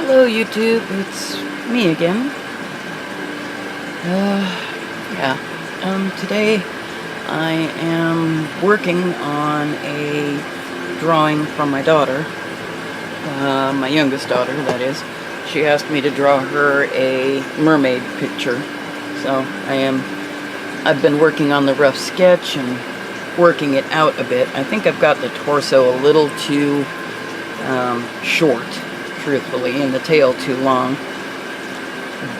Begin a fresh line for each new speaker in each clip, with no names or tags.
Hello YouTube, it's me again. Today I am working on a drawing from my daughter, my youngest daughter, that is. She asked me to draw her a mermaid picture, so I've been working on the rough sketch and working it out a bit. I think I've got the torso a little too short, truthfully, and the tail too long,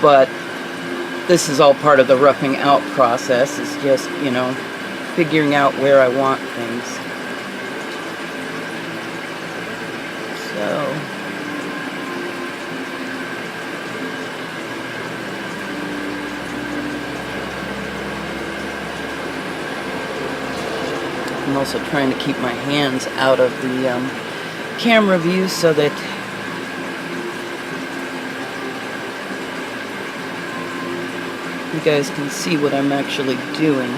but this is all part of the roughing out process. It's just, you know, figuring out where I want things. So I'm also trying to keep my hands out of the camera view so that you guys can see what I'm actually doing.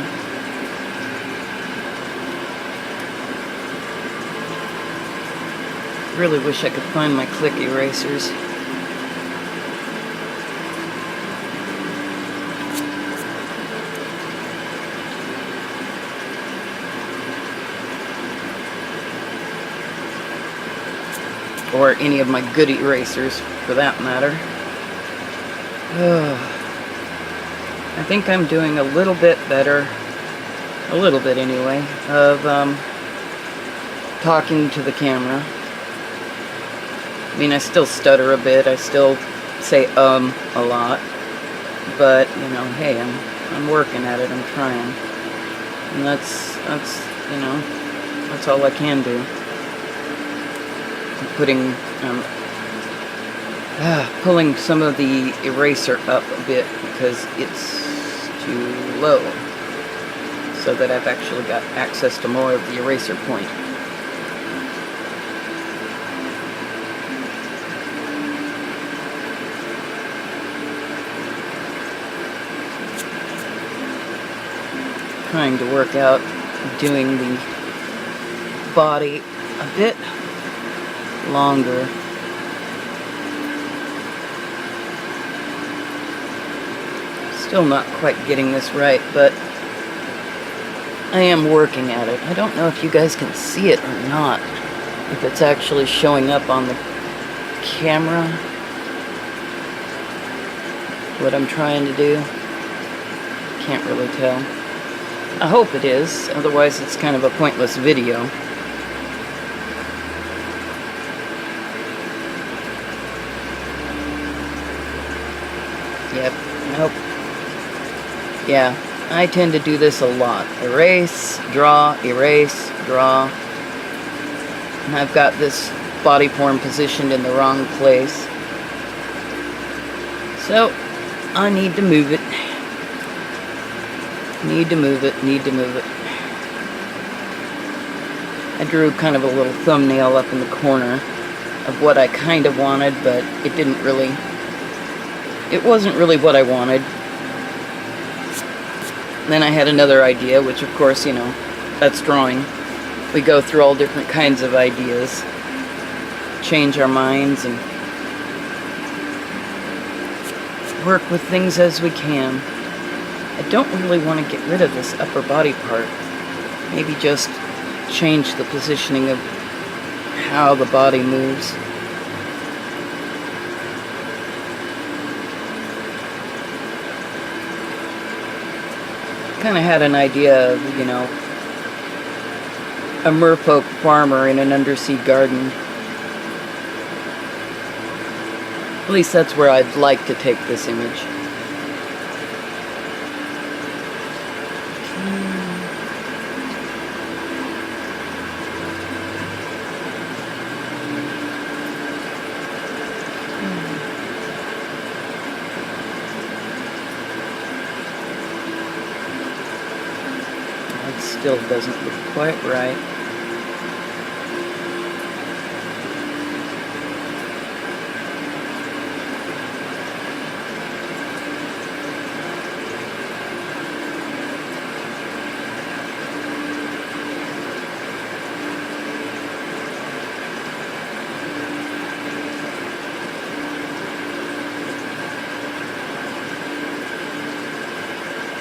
Really wish I could find my click erasers. Or any of my good erasers, for that matter. I think I'm doing a little bit better, a little bit anyway, of talking to the camera. I mean, I still stutter a bit, I still say a lot, but, you know, hey, I'm working at it, I'm trying. And that's you know, that's all I can do. I'm pulling some of the eraser up a bit because it's too low, so that I've actually got access to more of the eraser point. Trying to work out doing the body a bit longer. Still not quite getting this right, but I am working at it. I don't know if you guys can see it or not, if it's actually showing up on the camera, what I'm trying to do. Can't really tell. I hope it is, otherwise it's kind of a pointless video. Yep, nope. Yeah, I tend to do this a lot. Erase, draw, erase, draw. And I've got this body form positioned in the wrong place. So, I need to move it. Need to move it, need to move it. I drew kind of a little thumbnail up in the corner of what I kind of wanted, but it didn't really... It wasn't really what I wanted. Then I had another idea, which of course, you know, that's drawing. We go through all different kinds of ideas, change our minds, and work with things as we can. I don't really want to get rid of this upper body part. Maybe just change the positioning of how the body moves. Kind of had an idea of, you know, a merfolk farmer in an undersea garden. At least that's where I'd like to take this image. It still doesn't look quite right.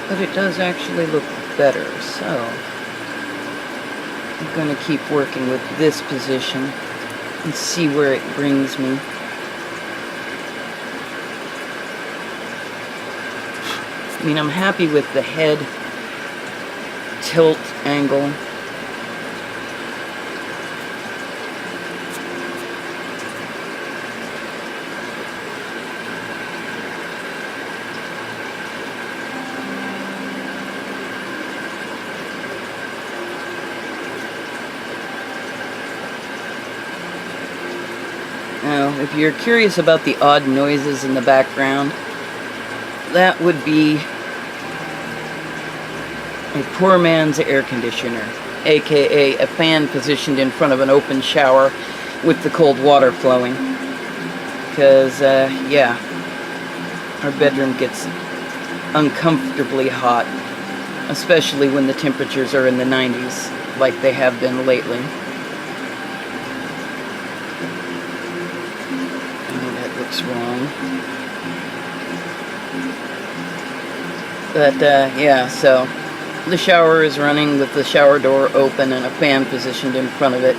but it does actually look better, so I'm going to keep working with this position and see where it brings me. I mean, I'm happy with the head tilt angle. Now, if you're curious about the odd noises in the background, that would be a poor man's air conditioner, aka a fan positioned in front of an open shower with the cold water flowing. Because, yeah, our bedroom gets uncomfortably hot, especially when the temperatures are in the 90s, like they have been lately. Wrong. But yeah, so the shower is running with the shower door open and a fan positioned in front of it.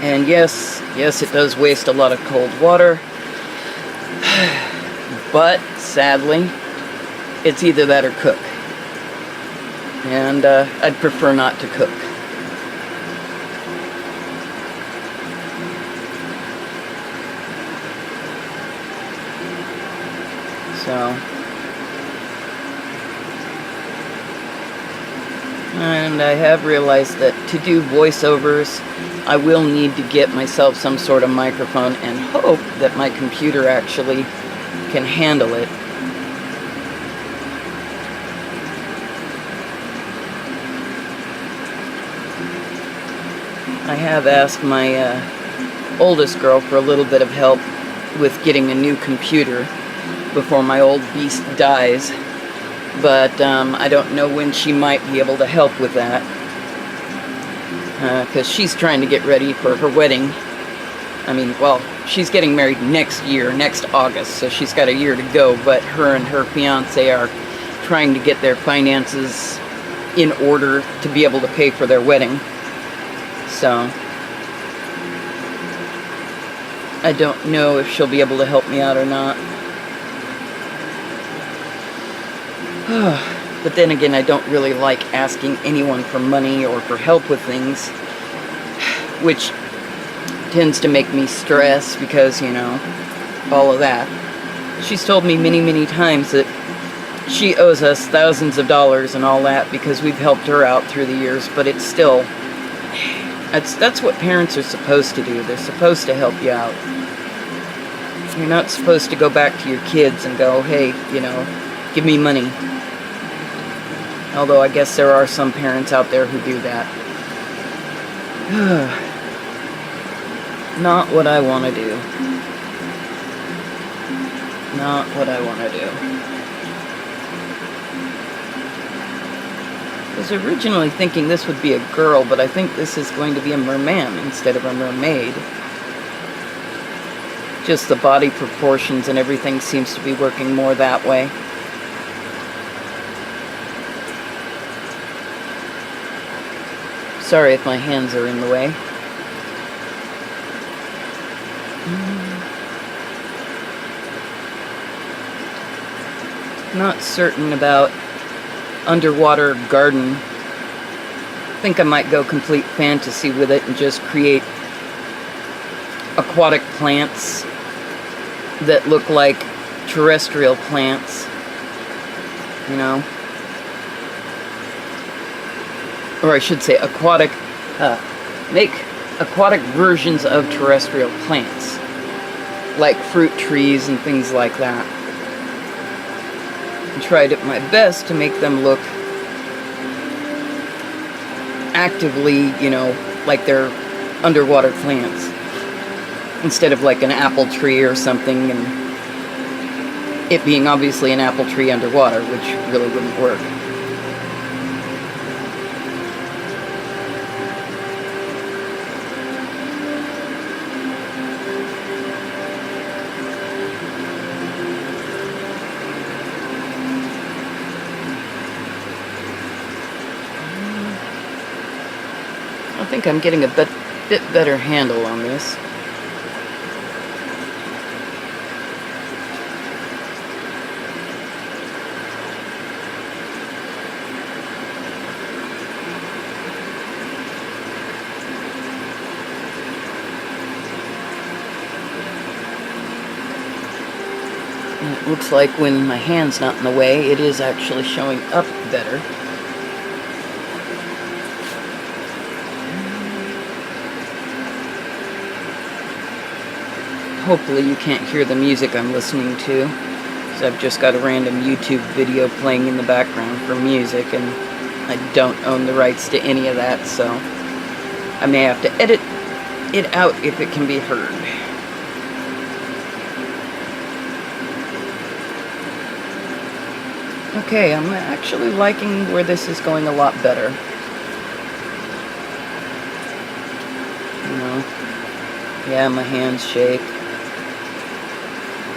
And yes, it does waste a lot of cold water. But sadly, it's either that or cook. And I'd prefer not to cook. So, and I have realized that to do voiceovers, I will need to get myself some sort of microphone and hope that my computer actually can handle it. I have asked my oldest girl for a little bit of help with getting a new computer before my old beast dies, but I don't know when she might be able to help with that, because she's trying to get ready for her wedding. I mean, well, she's getting married next year, next August, so she's got a year to go, but her and her fiance are trying to get their finances in order to be able to pay for their wedding. So I don't know if she'll be able to help me out or not. But then again, I don't really like asking anyone for money or for help with things, which tends to make me stress because, you know, all of that. She's told me many, many times that she owes us thousands of dollars and all that because we've helped her out through the years, but it's still, that's what parents are supposed to do. They're supposed to help you out. You're not supposed to go back to your kids and go, hey, you know, give me money. Although I guess there are some parents out there who do that. Not what I want to do. Not what I want to do. I was originally thinking this would be a girl, but I think this is going to be a merman instead of a mermaid. Just the body proportions and everything seems to be working more that way. Sorry if my hands are in the way. Not certain about underwater garden. I think I might go complete fantasy with it and just create aquatic plants that look like terrestrial plants, you know. Or I should say aquatic, make aquatic versions of terrestrial plants, like fruit trees and things like that. I tried at my best to make them look actively, you know, like they're underwater plants, instead of like an apple tree or something, and it being obviously an apple tree underwater, which really wouldn't work. I think I'm getting a bit better handle on this. And it looks like when my hand's not in the way, it is actually showing up better. Hopefully you can't hear the music I'm listening to, because I've just got a random YouTube video playing in the background for music, and I don't own the rights to any of that, so I may have to edit it out if it can be heard. Okay, I'm actually liking where this is going a lot better. You know, yeah, my hands shake,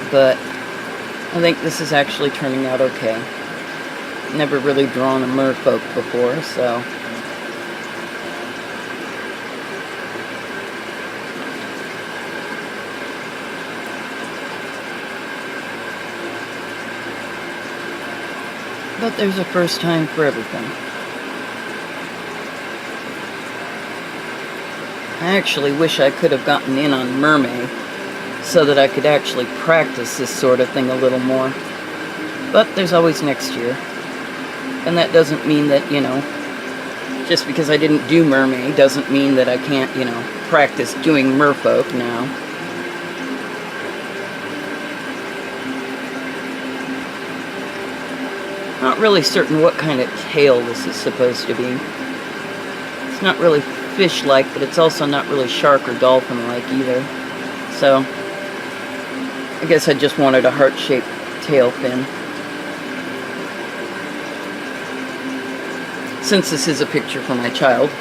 but I think this is actually turning out okay. Never really drawn a merfolk before, so but there's a first time for everything. I actually wish I could have gotten in on Merman so that I could actually practice this sort of thing a little more. But there's always next year. And that doesn't mean that, you know, just because I didn't do Merman doesn't mean that I can't, you know, practice doing merfolk now. Not really certain what kind of tail this is supposed to be. It's not really fish-like, but it's also not really shark or dolphin-like either. So, I guess I just wanted a heart-shaped tail fin. Since this is a picture for my child.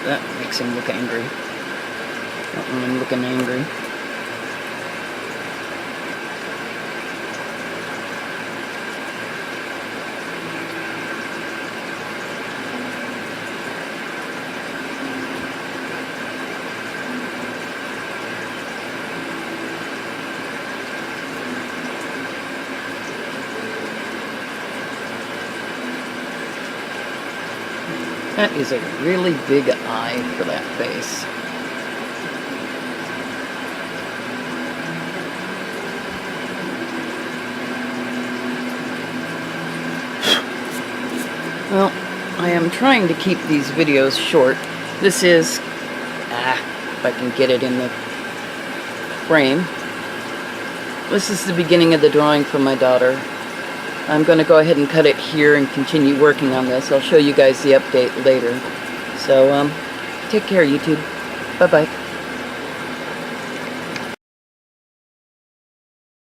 That makes him look angry. Not when I'm looking angry. That is a really big eye for that face. Well, I am trying to keep these videos short. This is, if I can get it in the frame. This is the beginning of the drawing for my daughter. I'm going to go ahead and cut it here and continue working on this. I'll show you guys the update later. So, take care, YouTube. Bye-bye.